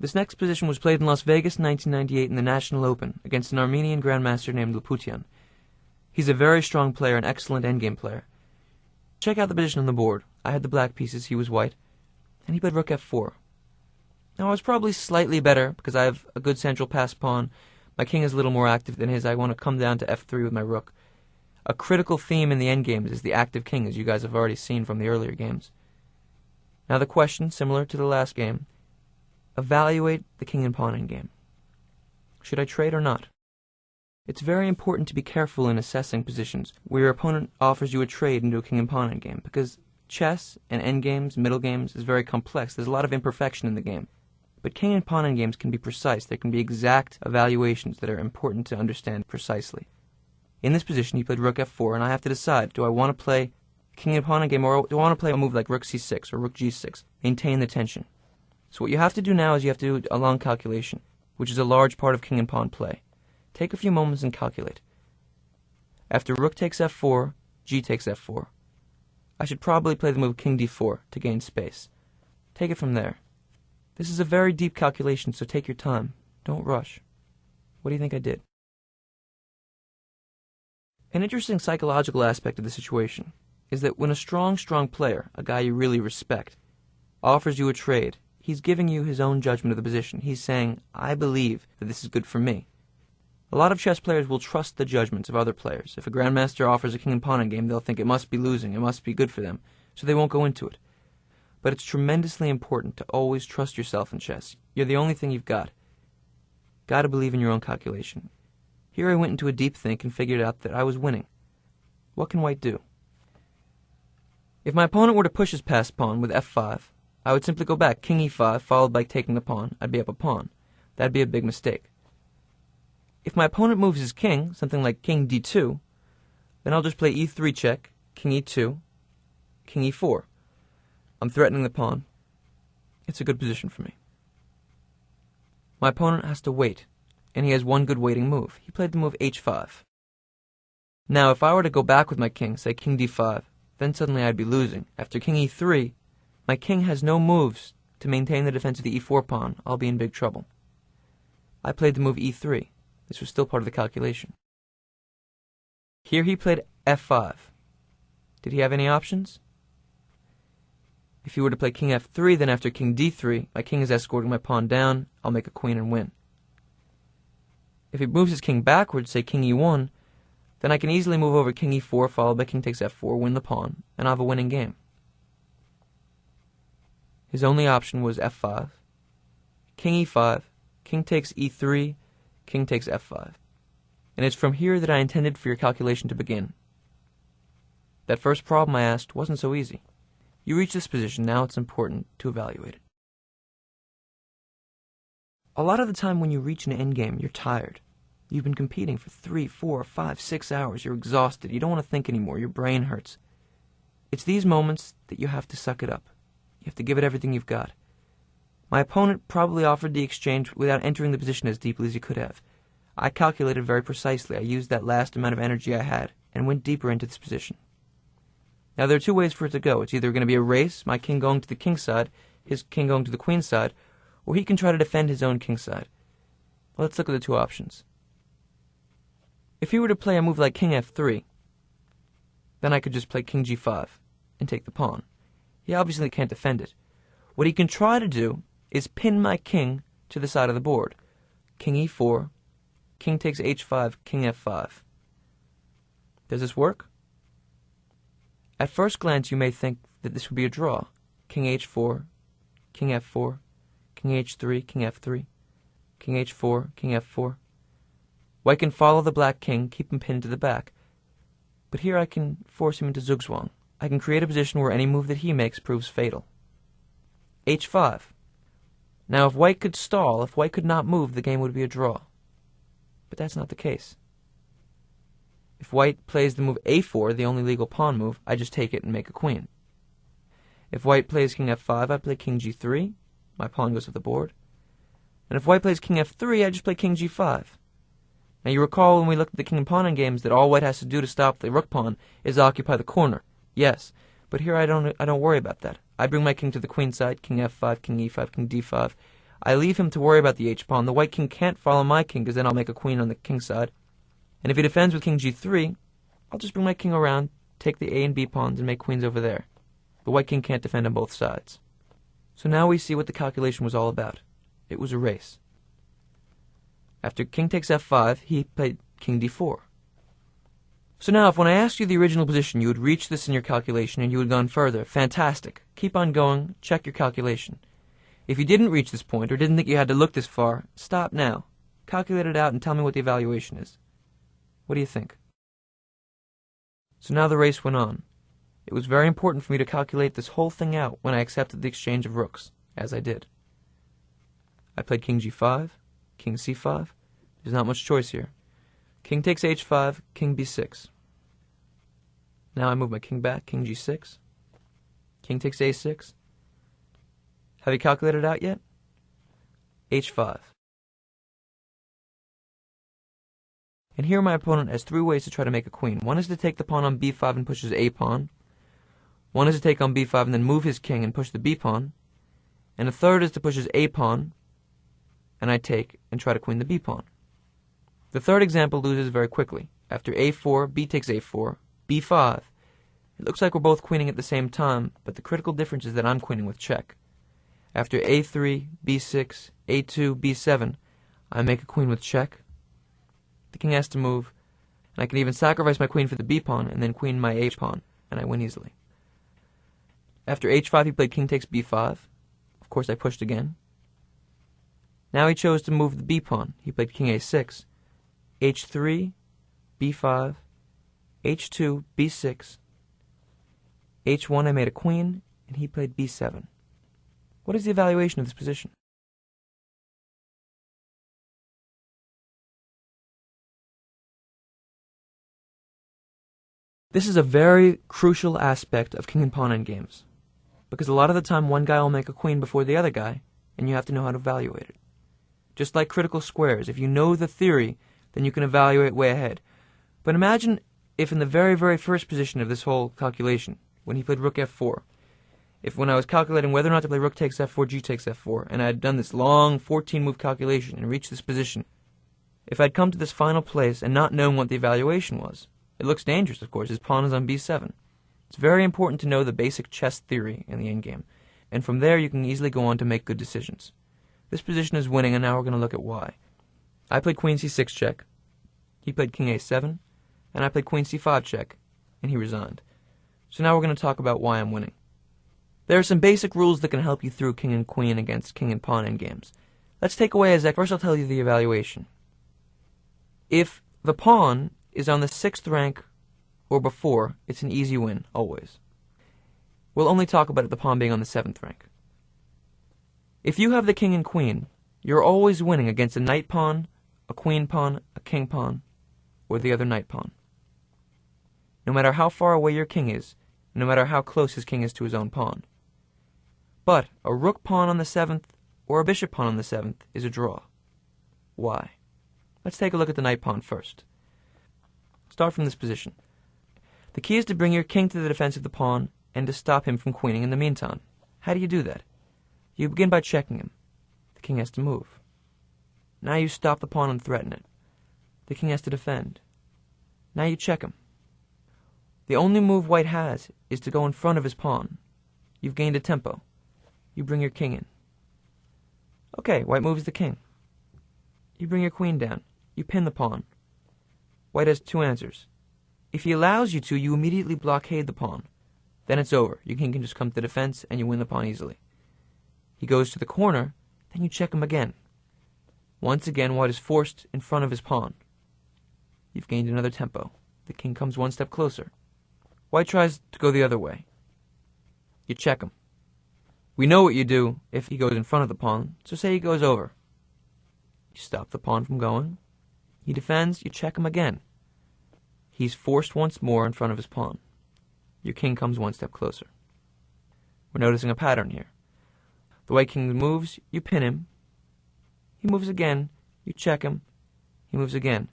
This next position was played in Las Vegas in 1998 in the National Open against an Armenian Grandmaster named Lputian. He's a very strong player and excellent endgame player. Check out the position on the board. I had the black pieces, he was white, and he played rook f4. Now I was probably slightly better because I have a good central pass pawn. My king is a little more active than his. I want to come down to f3 with my rook. A critical theme in the endgames is the active king, as you guys have already seen from the earlier games. Now the question, similar to the last game, evaluate the king and pawn endgame. Should I trade or not? It's very important to be careful in assessing positions where your opponent offers you a trade into a king and pawn endgame, because chess and endgames, middle games, is very complex. There's a lot of imperfection in the game. But king and pawn endgames can be precise. There can be exact evaluations that are important to understand precisely. In this position, he played rook f4, and I have to decide, do I want to play king and pawn endgame, or do I want to play a move like rook c6 or rook g6, maintain the tension? So what you have to do now is you have to do a long calculation, which is a large part of king and pawn play. Take a few moments and calculate. After rook takes f4, g takes f4. I should probably play the move king d4 to gain space. Take it from there. This is a very deep calculation, so take your time. Don't rush. What do you think I did? An interesting psychological aspect of the situation is that when a strong player, a guy you really respect, offers you a trade, he's giving you his own judgment of the position. He's saying, I believe that this is good for me. A lot of chess players will trust the judgments of other players. If a grandmaster offers a king and pawn endgame, they'll think it must be losing, it must be good for them, so they won't go into it. But it's tremendously important to always trust yourself in chess. You're the only thing you've got. Gotta believe in your own calculation. Here I went into a deep think and figured out that I was winning. What can white do? If my opponent were to push his passed pawn with f5, I would simply go back, king e5, followed by taking the pawn. I'd be up a pawn. That'd be a big mistake. If my opponent moves his king, something like king d2, then I'll just play e3 check, king e2, king e4. I'm threatening the pawn. It's a good position for me. My opponent has to wait, and he has one good waiting move. He played the move h5. Now, if I were to go back with my king, say king d5, then suddenly I'd be losing. After king e3, my king has no moves to maintain the defense of the e4 pawn. I'll be in big trouble. I played the move e3. This was still part of the calculation. Here he played f5. Did he have any options? If he were to play king f3, then after king d3, my king is escorting my pawn down, I'll make a queen and win. If he moves his king backwards, say king e1, then I can easily move over king e4, followed by king takes f4, win the pawn, and I'll have a winning game. His only option was f5, king e5, king takes e3, king takes f5. And it's from here that I intended for your calculation to begin. That first problem I asked wasn't so easy. You reach this position, now it's important to evaluate it. A lot of the time when you reach an endgame, you're tired. You've been competing for 3, 4, 5, 6 hours. You're exhausted. You don't want to think anymore. Your brain hurts. It's these moments that you have to suck it up. You have to give it everything you've got. My opponent probably offered the exchange without entering the position as deeply as he could have. I calculated very precisely. I used that last amount of energy I had and went deeper into this position. Now there are two ways for it to go. It's either going to be a race, my king going to the king side, his king going to the queen side, or he can try to defend his own king side. Well, let's look at the two options. If he were to play a move like king f3, then I could just play king g5 and take the pawn. He obviously can't defend it. What he can try to do is pin my king to the side of the board. King e4, king takes h5, king f5. Does this work? At first glance, you may think that this would be a draw. King h4, king f4, king h3, king f3, king h4, king f4. White can follow the black king, keep him pinned to the back. But here I can force him into zugzwang. I can create a position where any move that he makes proves fatal. h5. Now, if white could stall, if white could not move, the game would be a draw. But that's not the case. If white plays the move a4, the only legal pawn move, I just take it and make a queen. If white plays king f5, I play king g3. My pawn goes to the board. And if white plays king f3, I just play king g5. Now you recall when we looked at the king and pawn endgames that all white has to do to stop the rook pawn is occupy the corner. Yes, but here I don't worry about that. I bring my king to the queen side, king f5, king e5, king d5. I leave him to worry about the h-pawn. The white king can't follow my king, because then I'll make a queen on the king side. And if he defends with king g3, I'll just bring my king around, take the a and b pawns, and make queens over there. The white king can't defend on both sides. So now we see what the calculation was all about. It was a race. After king takes f5, he played king d4. So now, if when I asked you the original position, you would reach this in your calculation and you had gone further, fantastic. Keep on going, check your calculation. If you didn't reach this point or didn't think you had to look this far, stop now. Calculate it out and tell me what the evaluation is. What do you think? So now the race went on. It was very important for me to calculate this whole thing out when I accepted the exchange of rooks, as I did. I played king g5, king c5. There's not much choice here. King takes h5, king b6. Now I move my king back, king g6. King takes a6. Have you calculated it out yet? h5. And here my opponent has three ways to try to make a queen. One is to take the pawn on b5 and push his a pawn. One is to take on b5 and then move his king and push the b pawn. And the third is to push his a pawn, and I take and try to queen the b pawn. The third example loses very quickly. After a4, b takes a4, b5. It looks like we're both queening at the same time, but the critical difference is that I'm queening with check. After a3, b6, a2, b7, I make a queen with check. The king has to move, and I can even sacrifice my queen for the b pawn and then queen my a pawn, and I win easily. After h5, he played king takes b5. Of course, I pushed again. Now he chose to move the b pawn. He played king a6, h3, b5, h2, b6, h1, I made a queen, and he played b7. What is the evaluation of this position? This is a very crucial aspect of king and pawn endgames, because a lot of the time one guy will make a queen before the other guy, and you have to know how to evaluate it. Just like critical squares, if you know the theory, then you can evaluate way ahead. But imagine if in the very, very first position of this whole calculation, when he played rook f4, if when I was calculating whether or not to play rook takes f4, g takes f4, and I had done this long 14-move calculation and reached this position, if I'd come to this final place and not known what the evaluation was, it looks dangerous, of course. His pawn is on b7. It's very important to know the basic chess theory in the endgame, and from there you can easily go on to make good decisions. This position is winning, and now we're going to look at why. I played queen c6 check, he played king a7, and I played queen c5 check, and he resigned. So now we're going to talk about why I'm winning. There are some basic rules that can help you through king and queen against king and pawn endgames. Let's take away as first I'll tell you the evaluation. If the pawn is on the 6th rank or before, it's an easy win, always. We'll only talk about the pawn being on the 7th rank. If you have the king and queen, you're always winning against a knight pawn, a queen pawn, a king pawn, or the other knight pawn. No matter how far away your king is, no matter how close his king is to his own pawn. But a rook pawn on the 7th or a bishop pawn on the 7th is a draw. Why? Let's take a look at the knight pawn first. Start from this position. The key is to bring your king to the defense of the pawn and to stop him from queening in the meantime. How do you do that? You begin by checking him. The king has to move. Now you stop the pawn and threaten it. The king has to defend. Now you check him. The only move white has is to go in front of his pawn. You've gained a tempo. You bring your king in. Okay, white moves the king. You bring your queen down. You pin the pawn. White has two answers. If he allows you to, you immediately blockade the pawn. Then it's over. Your king can just come to defense and you win the pawn easily. He goes to the corner, then you check him again. Once again, white is forced in front of his pawn. You've gained another tempo. The king comes one step closer. White tries to go the other way. You check him. We know what you do if he goes in front of the pawn, so say he goes over. You stop the pawn from going. He defends, you check him again. He's forced once more in front of his pawn. Your king comes one step closer. We're noticing a pattern here. The white king moves, you pin him. He moves again, you check him. He moves again.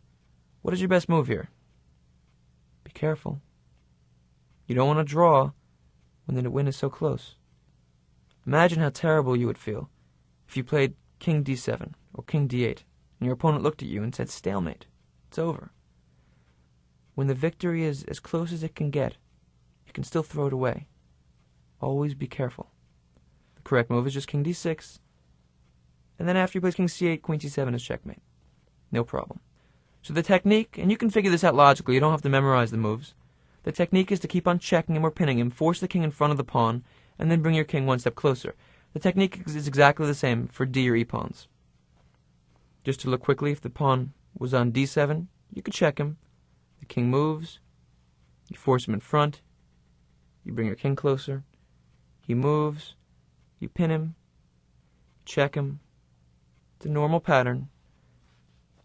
What is your best move here? Be careful. You don't want to draw when the win is so close. Imagine how terrible you would feel if you played king d7 or king d8, and your opponent looked at you and said, stalemate, it's over. When the victory is as close as it can get, you can still throw it away. Always be careful. The correct move is just king d6, and then after you place king c8, queen c7 is checkmate. No problem. So the technique, and you can figure this out logically, you don't have to memorize the moves. The technique is to keep on checking him or pinning him, force the king in front of the pawn, and then bring your king one step closer. The technique is exactly the same for d or e pawns. Just to look quickly, if the pawn was on d7, you could check him. The king moves, you force him in front, you bring your king closer, he moves, you pin him, check him. It's a normal pattern.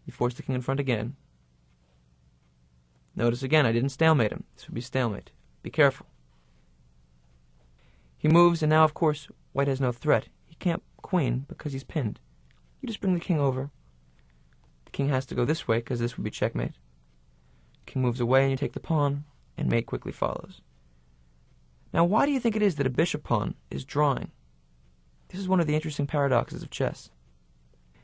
You force the king in front again. Notice again, I didn't stalemate him. This would be stalemate. Be careful. He moves, and now, of course, white has no threat. He can't queen because he's pinned. You just bring the king over. The king has to go this way because this would be checkmate. King moves away, and you take the pawn, and mate quickly follows. Now, why do you think it is that a bishop pawn is drawing? This is one of the interesting paradoxes of chess.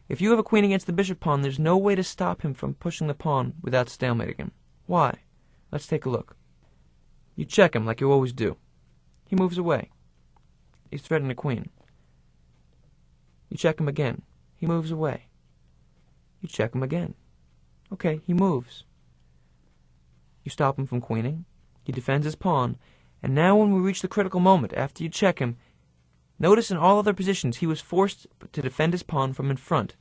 If you have a queen against the bishop pawn, there's no way to stop him from pushing the pawn without stalemating him. Why? Let's take a look. You check him like you always do. He moves away. He's threatening a queen. You check him again. He moves away. You check him again. Okay, he moves. You stop him from queening. He defends his pawn. And now when we reach the critical moment, after you check him, notice in all other positions he was forced to defend his pawn from in front.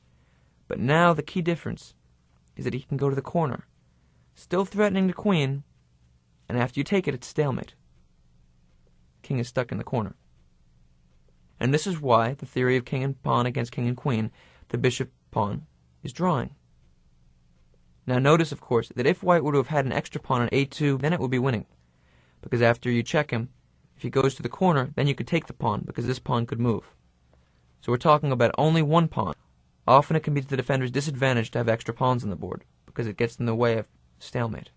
But now the key difference is that he can go to the corner, still threatening the queen, and after you take it, it's stalemate. King is stuck in the corner. And this is why the theory of king and pawn against king and queen, the bishop pawn, is drawing. Now notice, of course, that if white were to have had an extra pawn on a2, then it would be winning. Because after you check him, if he goes to the corner, then you could take the pawn, because this pawn could move. So we're talking about only one pawn. Often it can be to the defender's disadvantage to have extra pawns on the board, because it gets in the way of stalemate.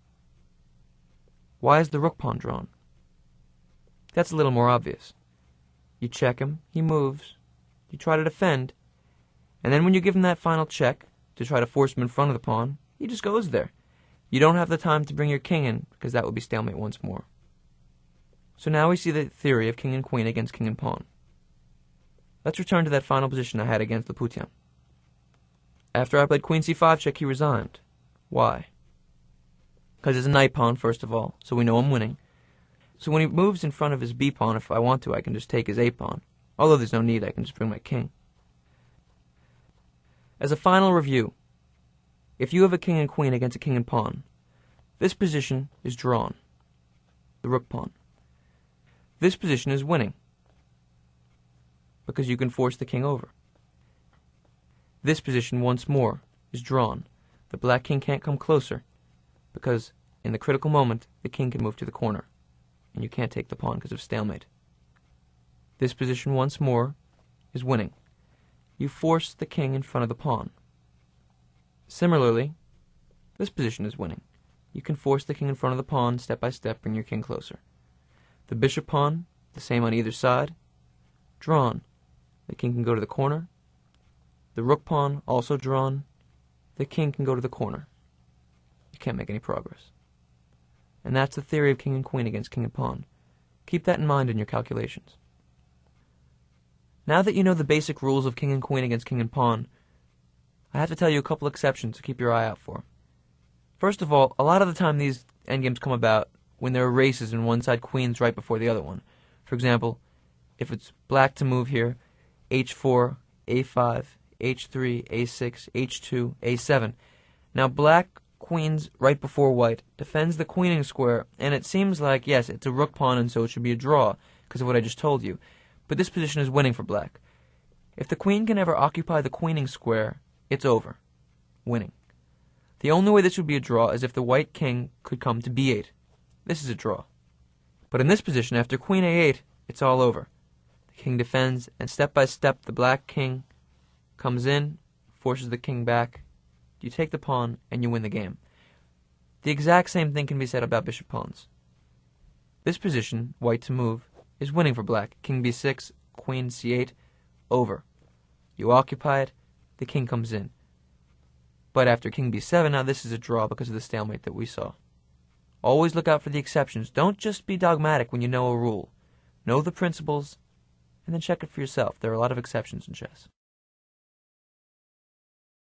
Why is the rook pawn drawn? That's a little more obvious. You check him, he moves, you try to defend, and then when you give him that final check to try to force him in front of the pawn, he just goes there. You don't have the time to bring your king in, because that would be stalemate once more. So now we see the theory of king and queen against king and pawn. Let's return to that final position I had against Lputian. After I played queen c5 check, he resigned. Why? Because it's a knight pawn, first of all, so we know I'm winning. So when he moves in front of his b pawn, if I want to, I can just take his a pawn. Although there's no need, I can just bring my king. As a final review, if you have a king and queen against a king and pawn, this position is drawn, the rook pawn. This position is winning, because you can force the king over. This position, once more, is drawn. The black king can't come closer, because in the critical moment, the king can move to the corner, and you can't take the pawn because of stalemate. This position, once more, is winning. You force the king in front of the pawn. Similarly, this position is winning. You can force the king in front of the pawn, step by step, bring your king closer. The bishop pawn, the same on either side, drawn. The king can go to the corner. The rook pawn, also drawn. The king can go to the corner. You can't make any progress. And that's the theory of king and queen against king and pawn. Keep that in mind in your calculations. Now that you know the basic rules of king and queen against king and pawn, I have to tell you a couple exceptions to keep your eye out for. First of all, a lot of the time these endgames come about when there are races and one side queen's right before the other one. For example, if it's black to move here, h4, a5, h3, a6, h2, a7. Now black queen's right before white defends the queening square, and it seems like, yes, it's a rook pawn and so it should be a draw because of what I just told you. But this position is winning for black. If the queen can ever occupy the queening square, it's over. Winning. The only way this would be a draw is if the white king could come to b8. This is a draw. But in this position, after queen a8, it's all over. The king defends, and step by step, the black king comes in, forces the king back. You take the pawn, and you win the game. The exact same thing can be said about bishop pawns. This position, white to move, is winning for black. King b6, queen c8, over. You occupy it, the king comes in. But after king b7, now this is a draw because of the stalemate that we saw. Always look out for the exceptions. Don't just be dogmatic when you know a rule. Know the principles, and then check it for yourself. There are a lot of exceptions in chess.